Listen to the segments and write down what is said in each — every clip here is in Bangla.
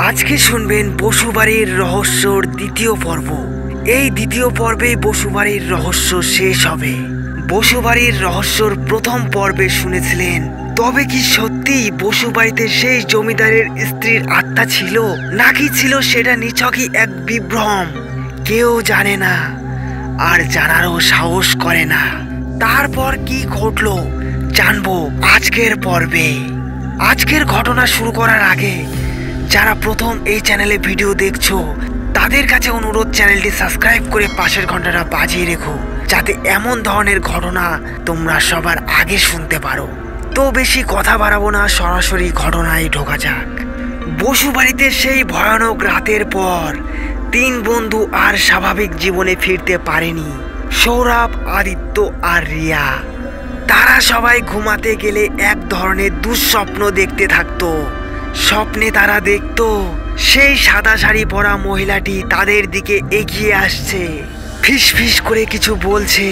আজকে শুনবেন বসুবাড়ির রহস্যর দ্বিতীয় পর্ব। এই দ্বিতীয় পর্বে বসুবাড়ির রহস্য শেষ হবে। বসুবাড়ির রহস্যর প্রথম পর্বে শুনেছিলেন, তবে কি সত্যি বসুবাড়িতে সেই জমিদারের স্ত্রীর আত্মা ছিল, নাকি ছিল সেটা নিছকই এক বিভ্রম? কেউ জানে না, আর জানারও সাহস করে না। তারপর কি ঘটলো জানবো আজকের পর্বে। আজকের ঘটনা শুরু করার আগে যারা প্রথম এই চ্যানেলে ভিডিও দেখছো তাদের কাছে অনুরোধ, চ্যানেলটি সাবস্ক্রাইব করে পাশের ঘন্টাটা বাজিয়ে রেখো, যাতে এমন ধরনের ঘটনা তোমরা সবার আগে শুনতে পারো। তো বেশি কথা বাড়াবো না, সরাসরি ঘটনায় ঢোকা যাক। বসুবাড়িতে সেই ভয়ানক রাতের পর তিন বন্ধু আর স্বাভাবিক জীবনে ফিরতে পারেনি। সৌরভ, আদিত্য আর রিয়া। তারা সবাই ঘুমাতে গেলে এক ধরনের দুঃস্বপ্ন দেখতে থাকতো। স্বপ্নে তারা দেখতো সেই সাদা শাড়ি পরা মহিলাটি তাদের দিকে এগিয়ে আসছে, ফিস ফিস করে কিছু বলছে,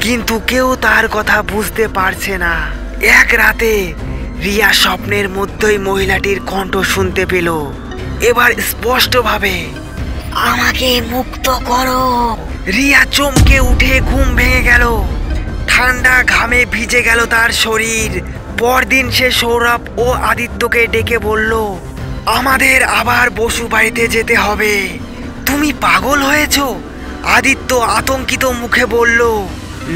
কিন্তু কেউ তার কথা বুঝতে পারছে না। এক রাতে রিয়া স্বপ্নের মধ্যেই মহিলাটির কণ্ঠ শুনতে পেল। এবার স্পষ্টভাবে, আমাকে মুক্ত করো। রিয়া চমকে উঠে ঘুম ভেঙে গেল। ঠান্ডা ঘামে ভিজে গেল তার শরীর। পরদিন সে সৌরভ ও আদিত্যকে ডেকে বলল, আমাদের আবার বসুবাড়িতে যেতে হবে। তুমি পাগল হয়েছ? আদিত্য আতঙ্কিত মুখে বলল,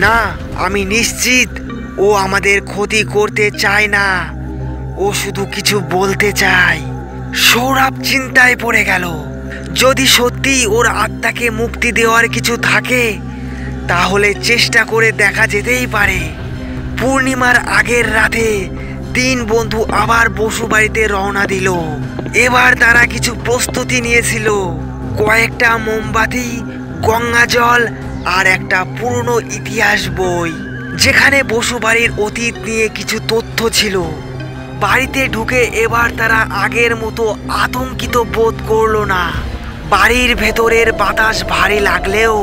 না, আমি নিশ্চিত ও আমাদের ক্ষতি করতে চায় না, ও শুধু কিছু বলতে চায়। সৌরভ চিন্তায় পড়ে গেল। যদি সত্যি ওর আত্মাকে মুক্তি দেওয়ার কিছু থাকে তাহলে চেষ্টা করে দেখা যেতেই পারে। পূর্ণিমার আগের রাতে তিন বন্ধু আবার বসুবাড়িতে রওনা দিল। এবার তারা কিছু প্রস্তুতি নিয়েছিল, কয়েকটা মোমবাতি, গঙ্গা জল আর একটা পুরনো ইতিহাস বই, যেখানে বসুবাড়ির অতীত নিয়ে কিছু তথ্য ছিল। বাড়িতে ঢুকে এবার তারা আগের মতো আতঙ্কিত বোধ করলো না। বাড়ির ভেতরের বাতাস ভারী লাগলেও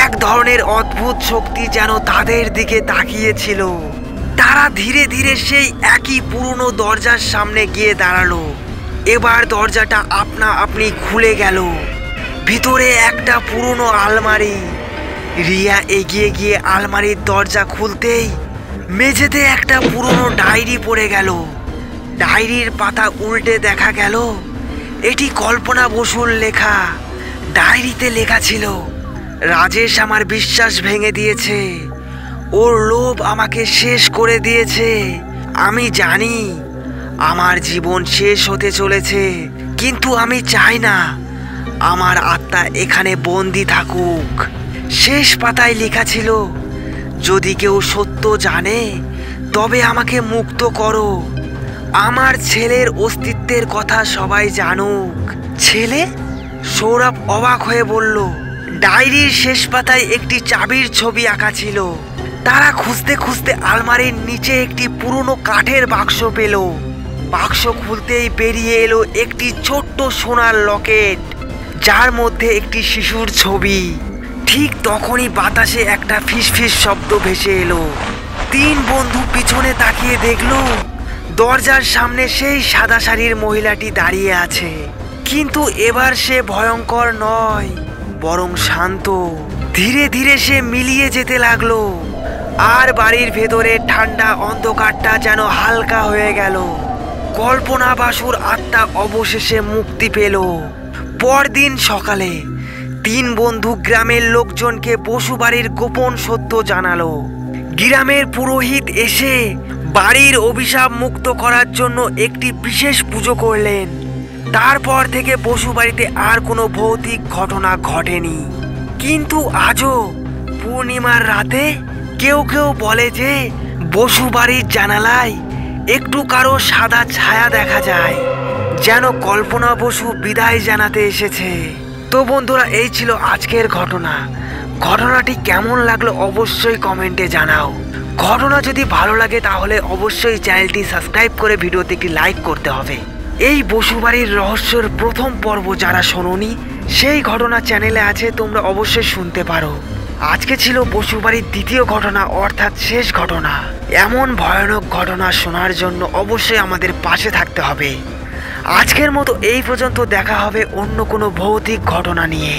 এক ধরনের অদ্ভুত শক্তি যেন তাদের দিকে তাকিয়েছিল। তারা ধীরে ধীরে সেই একই পুরনো দরজার সামনে গিয়ে দাঁড়ালো। এবার দরজাটা আপনা আপনি খুলে গেল। ভিতরে একটা পুরনো আলমারি। রিয়া এগিয়ে গিয়ে আলমারির দরজা খুলতেই মেঝেতে একটা পুরনো ডায়েরি পড়ে গেল। ডায়েরির পাতা উল্টে দেখা গেল এটি কল্পনা বসুর লেখা। ডায়েরিতে লেখা ছিল, রাজেশ আমার বিশ্বাস ভেঙে দিয়েছে, ওর লোভ আমাকে শেষ করে দিয়েছে। আমি জানি আমার জীবন শেষ হতে চলেছে, কিন্তু আমি চাই না আমার আত্মা এখানে বন্দি থাকুক। শেষ পাতায় লেখা ছিল, যদি কেউ সত্য জানে তবে আমাকে মুক্ত করো। আমার ছেলের অস্তিত্বের কথা সবাই জানুক। ছেলে? সৌরভ অবাক হয়ে বলল। ডায়েরির শেষ পাতায় একটি চাবির ছবি আঁকা ছিল। তারা খুঁজতে খুঁজতে আলমারির নিচে একটি পুরনো কাঠের বাক্স পেল। বাক্স খুলতেই বেরিয়ে এলো একটি ছোট্ট সোনার লকেট, যার মধ্যে একটি শিশুর ছবি। ঠিক তখনই বাতাসে একটা ফিসফিস শব্দ ভেসে এলো। তিন বন্ধু পিছনে তাকিয়ে দেখল দরজার সামনে সেই সাদা শাড়ির মহিলাটি দাঁড়িয়ে আছে, কিন্তু এবার সে ভয়ঙ্কর নয়, বরং শান্ত। ধীরে ধীরে সে মিলিয়ে যেতে লাগলো, আর বাড়ির ভেতরে ঠান্ডা অন্ধকারটা যেন হালকা হয়ে গেল। কল্পনা বাসুর আত্মা অবশেষে মুক্তি পেল। পরদিন সকালে তিন বন্ধু গ্রামের লোকজনকে বসুবাড়ির গোপন সত্য জানালো। গ্রামের পুরোহিত এসে বাড়ির অভিশাপ মুক্ত করার জন্য একটি বিশেষ পুজো করলেন। তারপর থেকে বসুবাড়িতে আর কোনো ভৌতিক ঘটনা ঘটেনি। কিন্তু আজও পূর্ণিমার রাতে কেউ কেউ বলে যে বসুবাড়ির জানালায় একটু কারো সাদা ছায়া দেখা যায়, যেন কল্পনা বসু বিদায় জানাতে এসেছে। তো বন্ধুরা, এই ছিল আজকের ঘটনা। ঘটনাটি কেমন লাগলো অবশ্যই কমেন্টে জানাও। ঘটনা যদি ভালো লাগে তাহলে অবশ্যই চ্যানেলটি সাবস্ক্রাইব করে ভিডিওতে একটি লাইক করতে হবে। এই বসুবাড়ির রহস্যের প্রথম পর্ব যারা শোনোনি, সেই ঘটনা চ্যানেলে আছে, তোমরা অবশ্যই শুনতে পারো। আজকে ছিল বসুবাড়ির দ্বিতীয় ঘটনা, অর্থাৎ শেষ ঘটনা। এমন ভয়ানক ঘটনা শোনার জন্য অবশ্যই আমাদের পাশে থাকতে হবে। আজকের মতো এই পর্যন্ত, দেখা হবে অন্য কোনো ভৌতিক ঘটনা নিয়ে।